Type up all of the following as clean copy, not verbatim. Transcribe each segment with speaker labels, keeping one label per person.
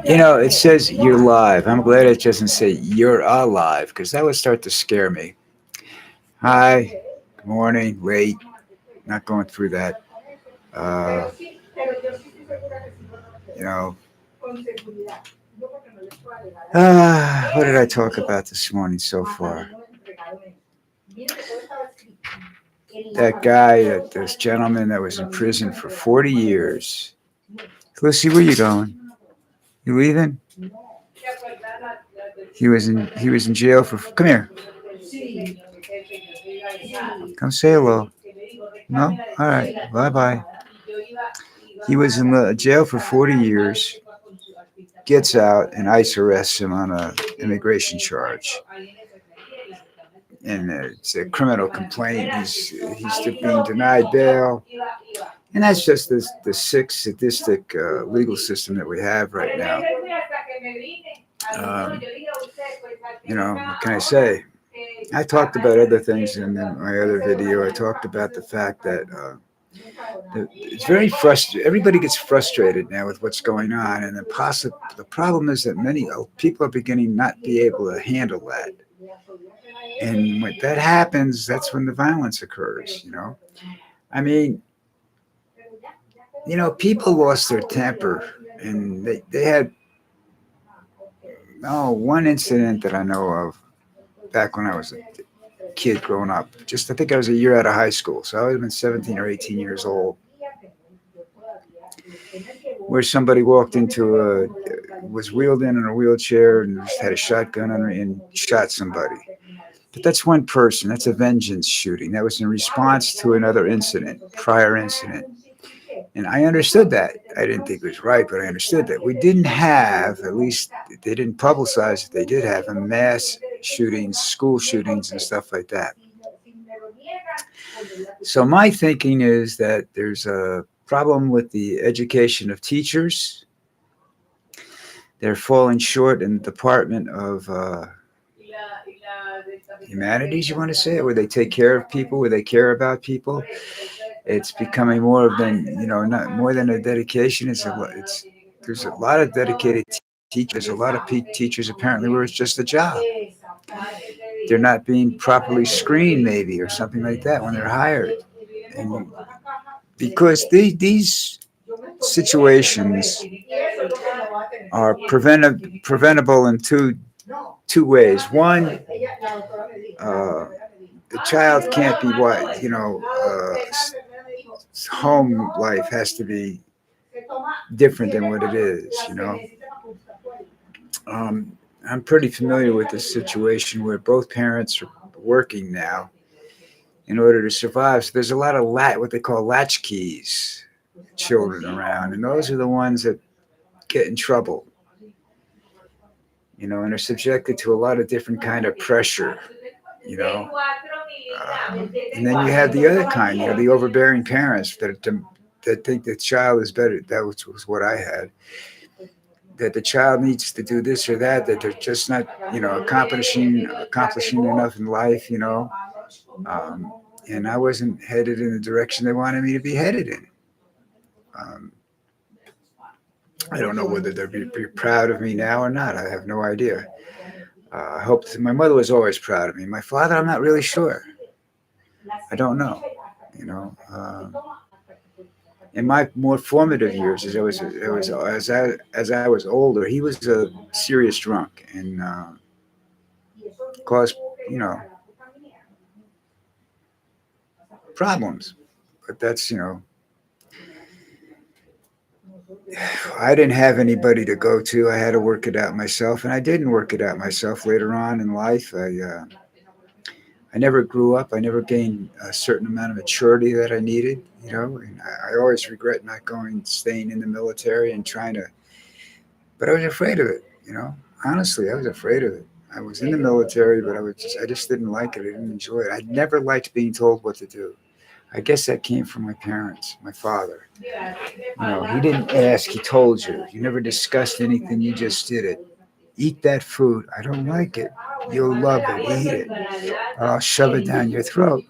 Speaker 1: You know, it says you're live. I'm glad it doesn't say you're alive because that would start to scare me. Hi, good morning, late, not going through that. Uh, you know, what did I talk about this morning so far? That guy, this gentleman that was in prison for 40 years. Lucy, where you going? You leaving? He was in jail for. Come here. Come say hello. No? All right. Bye bye. He was in jail for 40 years, gets out, and ICE arrests him on a immigration charge. And it's a criminal complaint. He's being denied bail. And that's just the sick, sadistic legal system that we have right now. Um, what can I say? I talked about other things in my other video. I talked about the fact that it's very frustrating. Everybody gets frustrated now with what's going on, and the problem is that many people are beginning not be able to handle that. And when that happens, that's when the violence occurs. I mean, people lost their temper, and they had one incident that I know of back when I was a kid growing up. I think I was a year out of high school, so I would have been 17 or 18 years old, where somebody was wheeled in a wheelchair and just had a shotgun on and shot somebody. But that's one person. That's a vengeance shooting. That was in response to another prior incident. And I understood that. I didn't think it was right, but I understood that. We didn't have, at least they didn't publicize that they did have a mass shootings, school shootings, and stuff like that. So my thinking is that there's a problem with the education of teachers. They're falling short in the Department of Humanities, you want to say it, where they take care of people, where they care about people. It's becoming more of not more than a dedication. There's a lot of dedicated teachers. There's a lot of teachers apparently where it's just a job. They're not being properly screened, maybe, or something like that when they're hired. And because these situations are preventable in two ways. One, the child can't be home life has to be different than what it is. I'm pretty familiar with this situation where both parents are working now in order to survive. So there's a lot of what they call latchkeys children around, and those are the ones that get in trouble, and are subjected to a lot of different kind of pressure, you know. And then you have the other kind, the overbearing parents that think the child is better. That was what I had. That the child needs to do this or that they're just not, accomplishing enough in life. And I wasn't headed in the direction they wanted me to be headed in. Um, I don't know whether they'll be proud of me now or not. I have no idea. I hope my mother was always proud of me. My father, I'm not really sure. I don't know. In my more formative years, as I was older, he was a serious drunk and caused problems. But that's I didn't have anybody to go to. I had to work it out myself, and I didn't work it out myself later on in life. I never grew up. I never gained a certain amount of maturity that I needed, and I always regret not staying in the military and trying to, but I was afraid of it, honestly, I was afraid of it. I was in the military, but I just didn't like it. I didn't enjoy it. I never liked being told what to do. I guess that came from my parents, my father. He didn't ask, he told you. You never discussed anything, you just did it. Eat that food. I don't like it. You'll love it. Eat it. Or I'll shove it down your throat.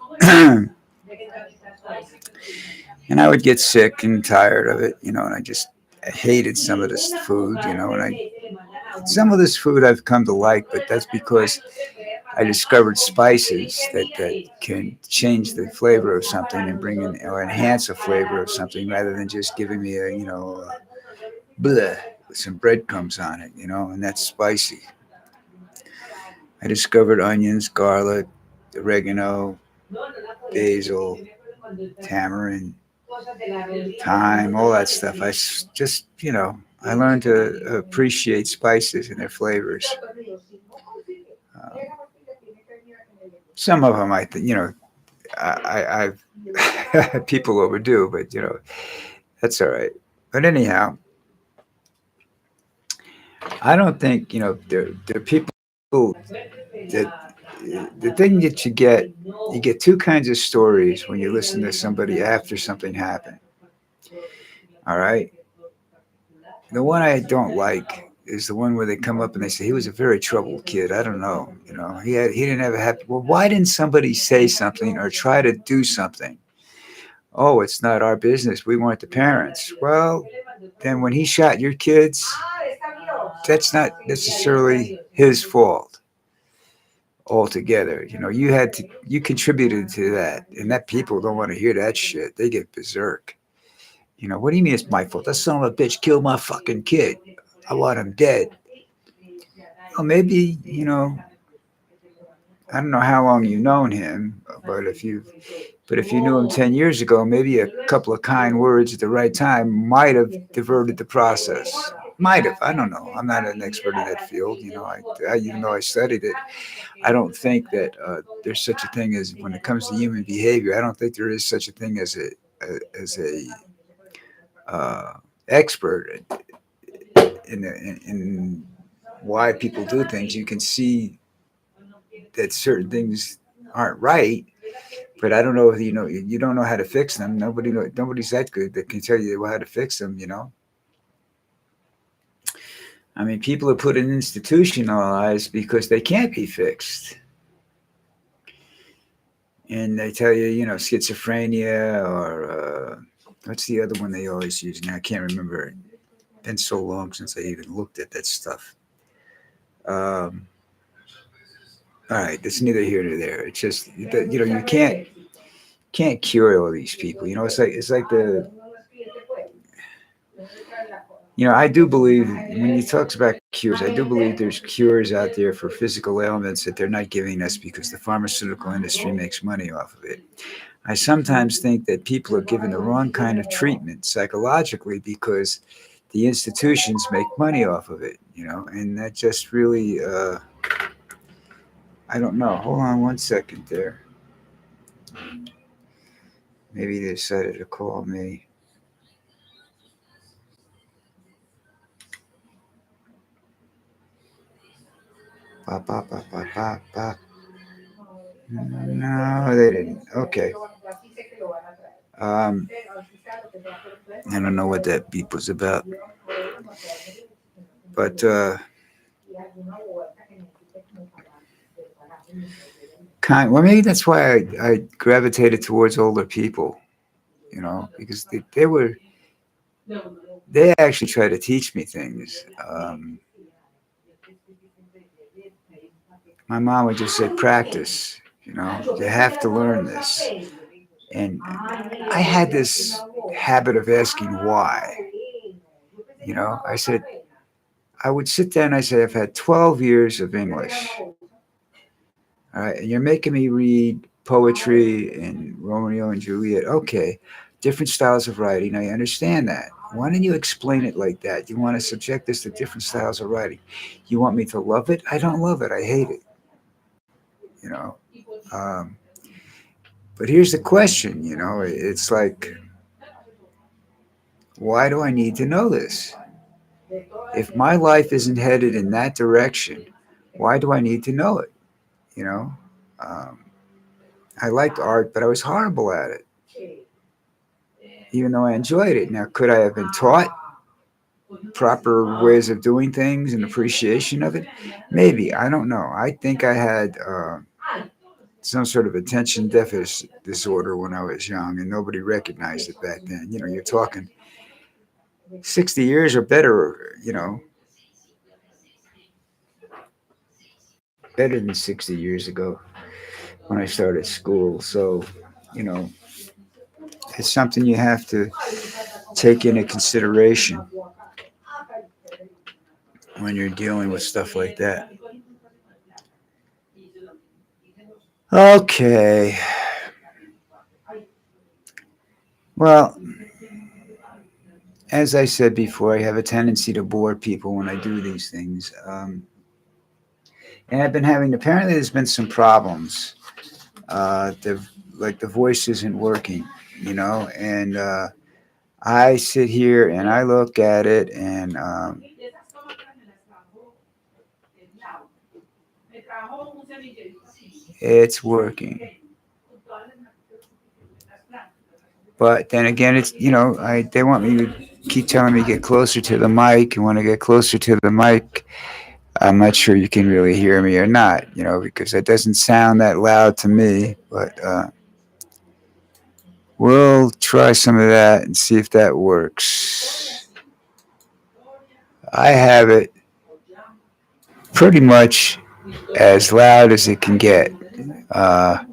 Speaker 1: And I would get sick and tired of it, and I just hated some of this food, and some of this food I've come to like, but that's because I discovered spices that can change the flavor of something and bring in or enhance a flavor of something rather than just giving me bleh with some breadcrumbs on it, and that's spicy. I discovered onions, garlic, oregano, basil, tamarind, thyme, all that stuff. Just, I learned to appreciate spices and their flavors. Um, some of them, I've people overdo, but that's all right. But anyhow, I don't think there are people that the thing that you get two kinds of stories when you listen to somebody after something happened. All right, the one I don't like is the one where they come up and they say he was a very troubled kid. I don't know, he didn't have a happy. Well, why didn't somebody say something or try to do something? Oh, it's not our business. We weren't the parents. Well, then when he shot your kids, that's not necessarily his fault altogether. You contributed to that, and that people don't want to hear that shit. They get berserk. What do you mean it's my fault? That son of a bitch killed my fucking kid. I want him dead. Well, maybe I don't know how long you've known him, but if you knew him 10 years ago, maybe a couple of kind words at the right time might have diverted the process. Might have. I don't know. I'm not an expert in that field. Even though I studied it, I don't think that there's such a thing as when it comes to human behavior. I don't think there is such a thing as a expert in why people do things. You can see that certain things aren't right, but I don't know if you don't know how to fix them. Nobody's that good that can tell you how to fix them. I mean, people are put in institutionalized because they can't be fixed, and they tell you schizophrenia or what's the other one they always use now? I can't remember. It's been so long since I even looked at that stuff. Um, all right, that's neither here nor there. It's just you can't cure all these people. It's like the I do believe when he talks about cures, I do believe there's cures out there for physical ailments that they're not giving us because the pharmaceutical industry makes money off of it. I sometimes think that people are given the wrong kind of treatment psychologically because the institutions make money off of it, and that just really, I don't know. Hold on one second there. Maybe they decided to call me. Ba, ba, ba, ba, ba, ba. No, they didn't. Okay. Um, I don't know what that beep was about, but well, maybe that's why I gravitated towards older people, because they actually try to teach me things. My mom would just say, practice, you have to learn this. And I had this habit of asking why. I said, I would sit down and I said, I've had 12 years of English. All right. And you're making me read poetry and Romeo and Juliet. Okay. Different styles of writing. I understand that. Why don't you explain it like that? You want to subject this to different styles of writing. You want me to love it? I don't love it. I hate it. You know. Um, but here's the question. It's like, why do I need to know this? If my life isn't headed in that direction, why do I need to know it? You know, um, I liked art, but I was horrible at it, even though I enjoyed it. Now, could I have been taught proper ways of doing things and appreciation of it? Maybe. I don't know. I think I had some sort of attention deficit disorder when I was young, and nobody recognized it back then. You're talking 60 years or better, better than 60 years ago when I started school. So, you know, it's something you have to take into consideration when you're dealing with stuff like that. Okay. Well, as I said before, I have a tendency to bore people when I do these things. And I've been having, apparently, there's been some problems. Like the voice isn't working, and I sit here and I look at it, and it's working. But then again, it's they want me to keep telling me get closer to the mic, and when I get closer to the mic, I'm not sure you can really hear me or not, because it doesn't sound that loud to me. But we'll try some of that and see if that works. I have it pretty much as loud as it can get. Uh,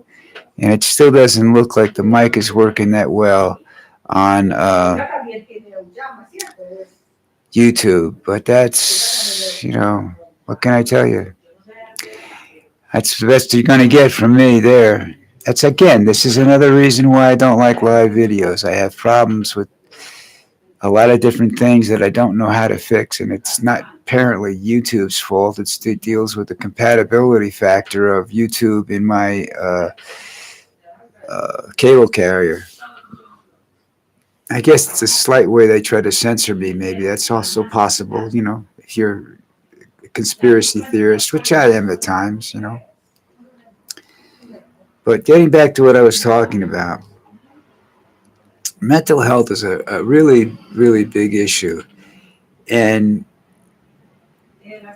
Speaker 1: and it still doesn't look like the mic is working that well on YouTube. But that's, what can I tell you? That's the best you're going to get from me there. That's again, this is another reason why I don't like live videos. I have problems with a lot of different things that I don't know how to fix, and it's not apparently YouTube's fault. It deals with the compatibility factor of YouTube in my cable carrier. I guess it's a slight way they try to censor me. Maybe that's also possible. If you're a conspiracy theorist, which I am at times. But getting back to what I was talking about, mental health is a really, really big issue. And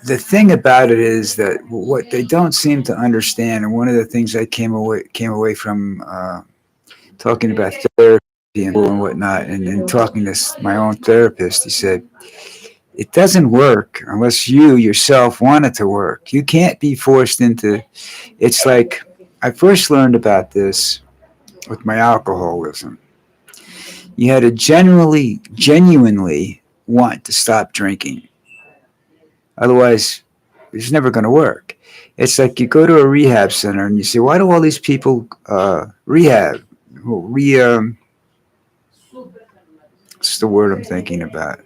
Speaker 1: the thing about it is that what they don't seem to understand, and one of the things I came away from talking about therapy and whatnot, and talking to my own therapist, he said, it doesn't work unless you yourself want it to work. You can't be forced into. It's like I first learned about this with my alcoholism. You had to genuinely want to stop drinking. Otherwise, it's never going to work. It's like you go to a rehab center and you say, why do all these people rehab? What's the word I'm thinking about?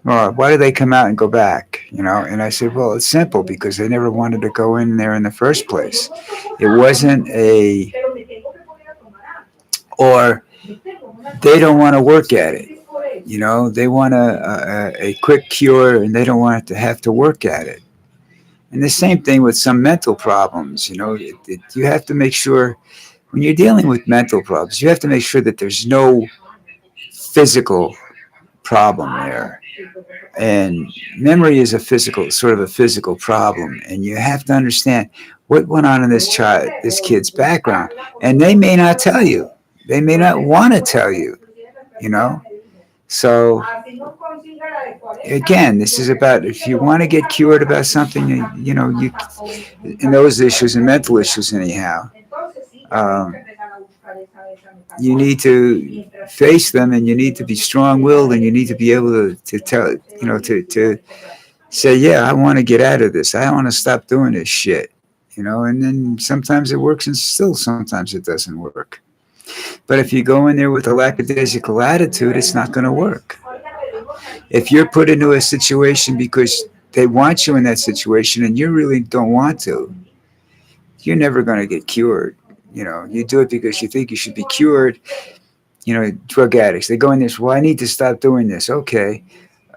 Speaker 1: Well, why do they come out and go back? And I said, well, it's simple because they never wanted to go in there in the first place. It wasn't or they don't want to work at it. They want a quick cure and they don't want it to have to work at it. And the same thing with some mental problems. You have to make sure when you're dealing with mental problems, you have to make sure that there's no physical problem there. And memory is sort of a physical problem. And you have to understand what went on in this kid's background. And they may not tell you. They may not want to tell you, So again, this is about if you want to get cured about something, you in those issues and mental issues anyhow, um, you need to face them, and you need to be strong-willed, and you need to be able to tell, to say, yeah, I want to get out of this. I want to stop doing this shit, and then sometimes it works and still sometimes it doesn't work. But if you go in there with a lackadaisical attitude, it's not going to work. If you're put into a situation because they want you in that situation and you really don't want to, you're never going to get cured. You do it because you think you should be cured. Drug addicts, they go in this, well, I need to stop doing this. Okay.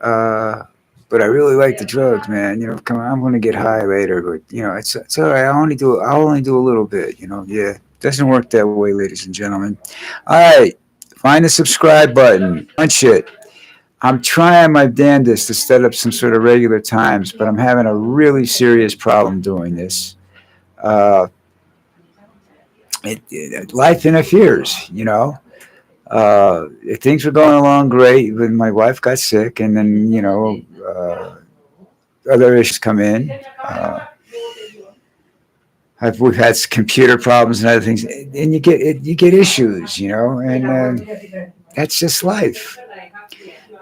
Speaker 1: But I really like the drugs, man. Come on, I'm going to get high later, but it's all right. I'll only do a little bit, yeah. Doesn't work that way, ladies and gentlemen. All right. Find the subscribe button. Punch it. I'm trying my damnedest to set up some sort of regular times, but I'm having a really serious problem doing this. life interferes, you know. Things were going along great when my wife got sick, and then other issues come in. Uh, we've had computer problems and other things, and you get issues, you know, and that's just life.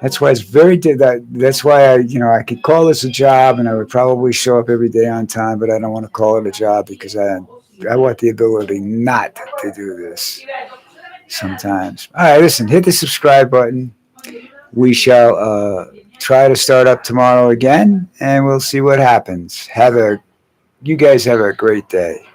Speaker 1: That's why it's that's why I could call this a job, and I would probably show up every day on time, but I don't want to call it a job because I want the ability not to do this sometimes. All right, listen, hit the subscribe button. We shall try to start up tomorrow again, and we'll see what happens. You guys have a great day.